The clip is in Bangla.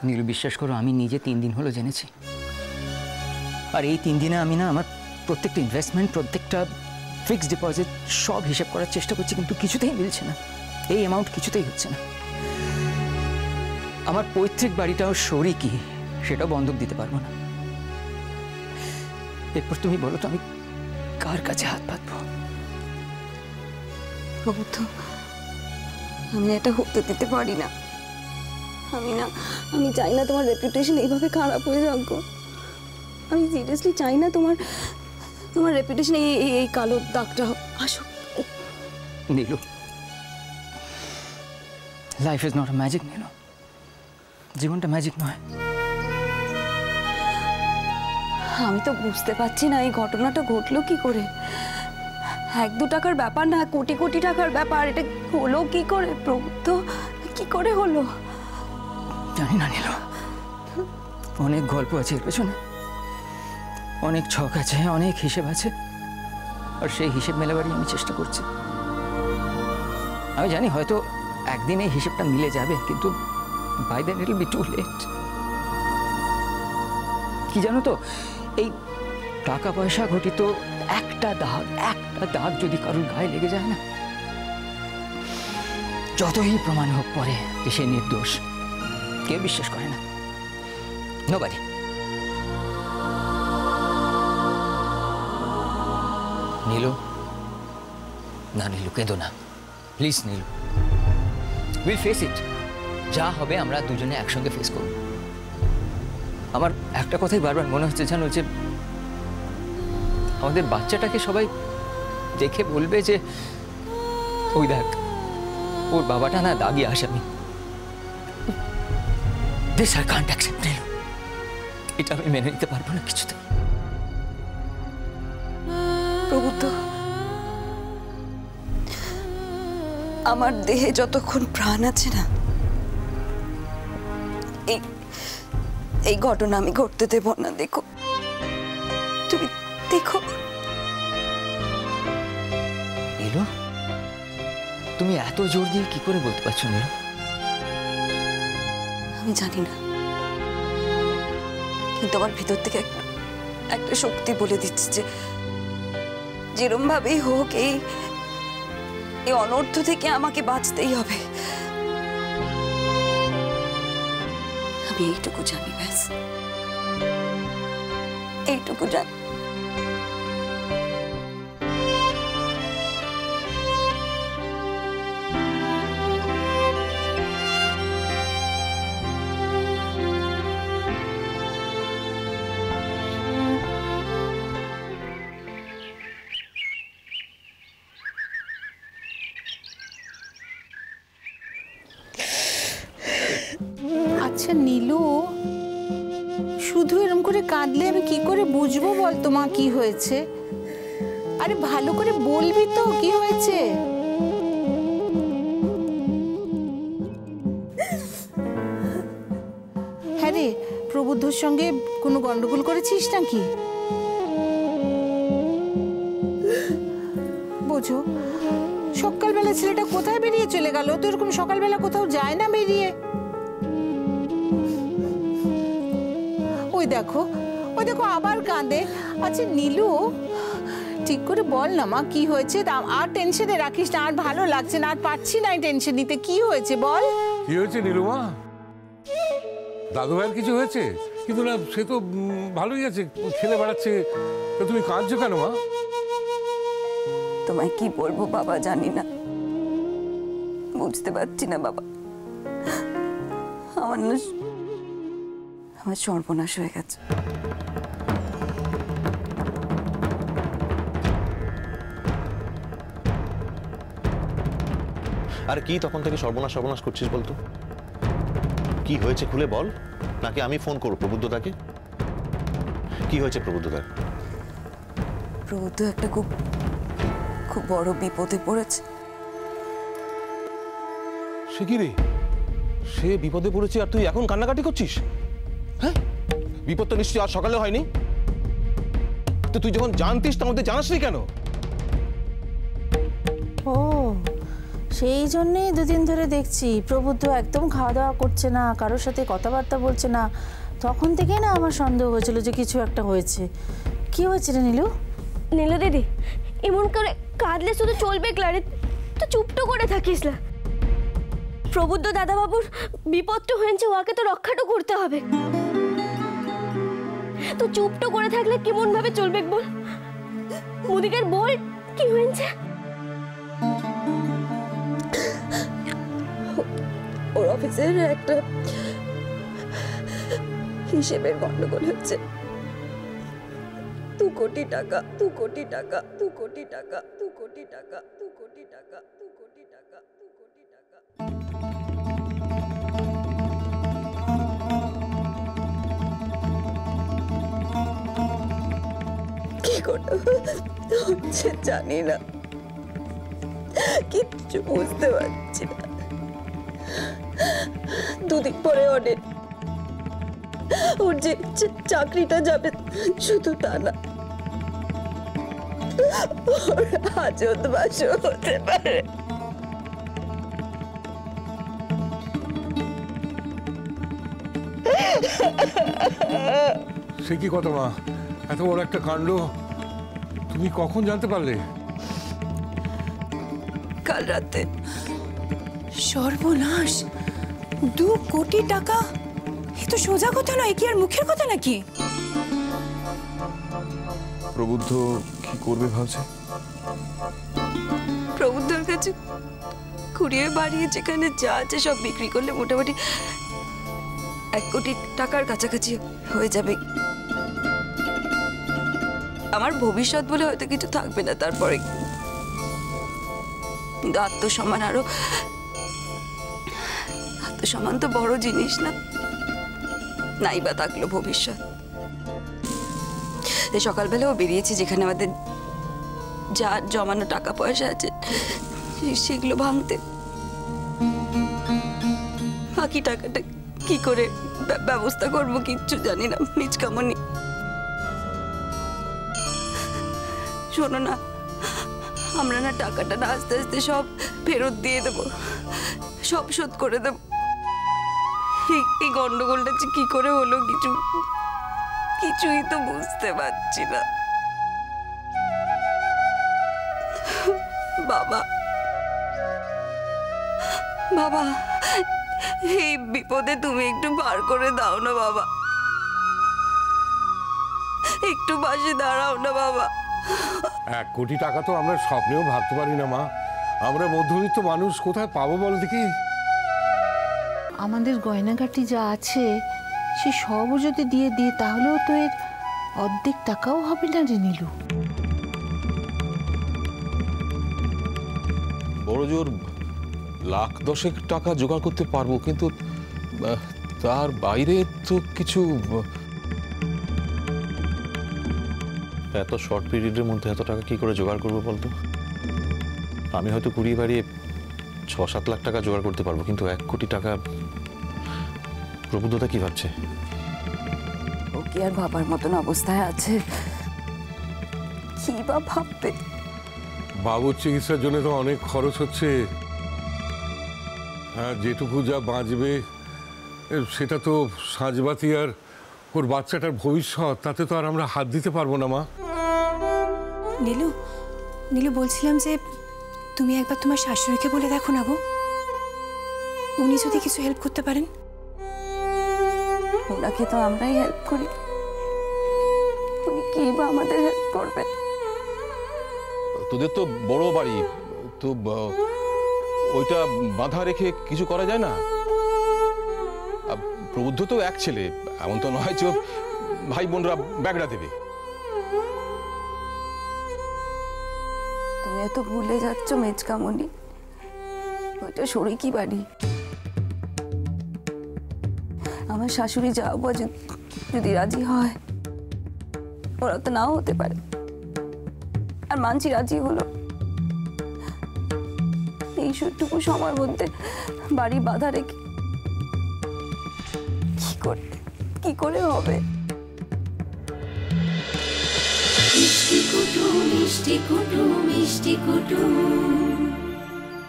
নীলু, বিশ্বাস করো, আমি নিজে 3 দিন হলো জেনেছি। আর এই 3 দিনে আমি না আমার প্রত্যেকটা ইনভেস্টমেন্ট, প্রত্যেকটা ফিক্সড ডিপোজিট সব হিসাব করার চেষ্টা করছি, কিন্তু কিছুতেই মিলছে না। এই অ্যামাউন্ট কিছুতেই হচ্ছে না। আমার পৈতৃক বাড়িটাও শরিকি, সেটাও বন্ধক দিতে পারবো না। এরপর তুমি বলো তো আমি কার কাছে হাত পাতবো? প্রভুত্ব, আমি এটা হতে দিতে পারি না। আমি চাই না তোমার রেপুটেশন এইভাবে খারাপ হয়ে যাক গো। আমি সিরিয়াসলি চাই না তোমার রেপুটেশন এই কালো দাগটা আসুক। Nilu, life is not a magic Nilu, জীবনটা ম্যাজিক নয়। আমি তো বুঝতে পারছি না এই ঘটনাটা ঘটলো কি করে। 1-2 টাকার ব্যাপার না, কোটি কোটি টাকার ব্যাপার। এটা হলো কি করে প্রভুত্ব, কি করে হলো? জানি না নীলু, অনেক গল্প আছে এর পেছনে, অনেক ছক আছে, অনেক হিসেব আছে, আর সেই হিসেব মেলাবারই আমি চেষ্টা করছি। আমি জানি হয়তো একদিন এই হিসেবটা মিলে যাবে, কিন্তু but then it will be too late. কি জানো তো, এই টাকা পয়সা ঘটিত একটা দাগ যদি কারোর গায়ে লেগে যায় না, যতই প্রমাণ হোক পরে যে সে নির্দোষ, কেউ বিশ্বাস করে না। নোবডি। নীলু, না নীলু, কেঁদো না please. Nilu, will face it. যা হবে আমরা দুজনে একসঙ্গে ফেস করব। আমার একটা কথাই বারবার মনে হচ্ছে জানো, যে আমাদের বাচ্চাটাকে সবাই দেখে বলবে যে ওই দেখ, ওর বাবাটা না দাগি আসামি। This I can't accept Nilu, এটা আমি মেনে নিতে পারবো না কিছুতে। প্রভুত্ব, আমার দেহে যতক্ষণ প্রাণ আছে না, এই ঘটনা আমি ঘটতে দেব না। দেখো, তুমি দেখো। নীলু, তুমি এত জোর দিয়ে কি করে বলতে পারছো নীলু? আমি জানি না, কিন্তু আমার ভিতর থেকে একটা শক্তি বলে দিচ্ছে যে যেরম ভাবেই হোক এই অনর্থ থেকে আমাকে বাঁচতেই হবে। আমি এইটুকু জানি, ব্যাস এইটুকু জানি। আচ্ছা নীলু, শুধু এরকম করে কাঁদলে আমি কি করে বুঝবো বল তোমা কি হয়েছে? আরে ভালো করে বলবি তো কি হয়েছে। হ্যাঁ রে, প্রবুদ্ধর সঙ্গে কোনো গন্ডগোল করেছিস নাকি? বোঝো, সকালবেলা ছেলেটা কোথায় বেরিয়ে চলে গেল? তো এরকম সকালবেলা কোথাও যায় না বেরিয়ে। ওই দেখো আবার কাঁদে। আচ্ছা নীলু, ঠিক করে বল না মা কি হয়েছে। আর টেনশনে রাখিস না, আর ভালো লাগছে না, আর পারছি না টেনশন নিতে। কি হয়েছে বল। কি হয়েছে নীলু মা? দাদু ভাইয়ের কিছু হয়েছে? কিন্তু না, সে তো ভালোই আছে, খেলে বেড়াচ্ছে। তো তুমি কাঁদছো কেন মা? তোমায় কি বলবো বাবা, জানি না, বুঝতে পারছি না বাবা। আমার সর্বনাশ হয়ে গেছে। আর কি তখন থেকে সর্বনাশ করছিস বলতো? কি হয়েছে খুলে বল, নাকি আমি ফোন করব প্রবুদ্ধদাকে? কি হয়েছে প্রবুদ্ধদার? প্রবুদ্ধ একটা খুব বড় বিপদে পড়েছে। সে কি রে? সে বিপদে পড়েছে আর তুই এখন কান্নাকাটি করছিস? হ্যাঁ, বিপদ তো নিশ্চয়ই আজ সকালে হয়নি। তো তুই যখন জানতিস তার মধ্যে জানাসনি কেন? ও সেই জন্যেই দুদিন ধরে দেখছি প্রবুদ্ধ একদম খাওয়া দাওয়া করছে না, কারোর সাথে কথাবার্তা বলছে না। তখন থেকে না আমার সন্দেহ হয়েছিল যে কিছু একটা হয়েছে। কি হয়েছে রে নীলু? নীলু দিদি, এমন করে কাঁদলে শুধু চলবে ক্লারে? তো চুপটো করে থাকিস না। প্রবুদ্ধ দাদাবাবুর বিপদটা হয়েছে, ওকে তো রক্ষাটা করতে হবে। তো চুপটো করে থাকলে কেমন ভাবে চলবে বল? মুদিকের বল কি হয়েছে? ওর অফিসের একটা হিসেবের গন্ডগোল হচ্ছে। 2 কোটি টাকা, 2 কোটি টাকা, 2 কোটি টাকা, 2 কোটি টাকা, 2 কোটি টাকা, 2 কোটি টাকা, 2 কোটি টাকা। কি করতে হচ্ছে জানি না, কিচ্ছু বুঝতে পারছি না। 2 দিন পরে অনেক ওর যে চাকরিটা যাবে, শুধু তা না, ওর হাজত বাসও হতে পারে। সে কি কথা মা, এত বড় একটা কাণ্ড তুমি কখন জানতে পারলে? কাল রাতে। সর্বনাশ, 2 কোটি টাকা! এ তো সোজা কথা নয়, কি আর মুখের কথা নাকি? প্রবুদ্ধ কি করবে ভাবছে? প্রবুদ্ধর কাছে কুড়িয়ে বাড়িয়ে যেখানে যা আছে সব বিক্রি করলে মোটামুটি 1 কোটি টাকার কাছাকাছি হয়ে যাবে। আমার ভবিষ্যৎ বলে হয়তো কিছু থাকবে না তারপরে, কিন্তু আত্মসম্মান আত্মসম্মান তো বড় জিনিস না, নাই বা থাকলো ভবিষ্যৎ। সকালবেলাও বেরিয়েছি, যেখানে আমাদের যা জমানো টাকা পয়সা আছে সেগুলো ভাঙতে। বাকি টাকাটা কি করে ব্যবস্থা করবো কিচ্ছু জানি না, মিচকামনি। শোনো না, আমরা না টাকাটা না আস্তে আস্তে সব ফেরত দিয়ে দেবো, সব শোধ করে দেবো। এই গন্ডগোলটা যে কি করে হলো কিছুই তো বুঝতে পারছি না। বাবা বাবা, এই বিপদে তুমি একটু পার করে দাও না বাবা, একটু পাশে দাঁড়াও না বাবা। 1 কোটি টাকা তো আমরা স্বপ্নেও ভাবতে পারি না মা। আমরা মধ্যবিত্ত মানুষ, কোথায় পাবো বল দেখি? আমাদের গয়নাগাটি যা আছে সে সবও যদি দিয়ে দিই, তাহলেও তো এর অর্ধেক টাকাও হবে না রে নীলু। বড় জোর 1,10,000 টাকা জোগাড় করতে পারবো, কিন্তু তার বাইরে তো কিছু। এত শর্ট পিরিয়ডের মধ্যে এত টাকা কি করে জোগাড় করবো বলতো? আমি হয়তো কুড়িয়ে বাড়িয়ে 6-7 লাখ টাকা জোগাড় করতে পারবো, কিন্তু 1 কোটি টাকা প্রবুদ্ধতা কি ভাবছে? ও কি আর ভাবার মতন অবস্থায় আছে? কি বা ভাববে? বাবুর চিকিৎসার জন্য তো অনেক খরচ হচ্ছে। হ্যাঁ, যেটুকু যা বাঁচবে সেটা তো সাঁজবাতি আর ওর বাচ্চাটার ভবিষ্যৎ, তাতে তো আর আমরা হাত দিতে পারবো না মা। নীলু, নীলু বলছিলাম যে তুমি একবার তোমার শাশুড়িকে বলে দেখো না গো, উনি যদি কিছু হেল্প করতে পারেন। ওনাকে তো আমরাই হেল্প করি, উনি কি বা আমাদের হেল্প করবে? তোদের তো বড় বাড়ি, তো ওইটা বাঁধা রেখে কিছু করা যায় না? প্রবুদ্ধ তো এক ছেলে, এমন তো নয় যে ভাই বোনরা ব্যাগড়া দেবে। তুমি এত ভুলে যাচ্ছ মেজকামনি, ওইটা সরিকি বাড়ি। আমার শাশুড়ি যাবো যদি রাজি হয়, ওরা তো নাও হতে পারে, আর মানছি রাজি হলো। এই সুটুকু সময়ের মধ্যে বাড়ি বাঁধা রেখে কি করে হবে? মিষ্টি কুটুম মিষ্টি কুটুম মিষ্টি কুটুম।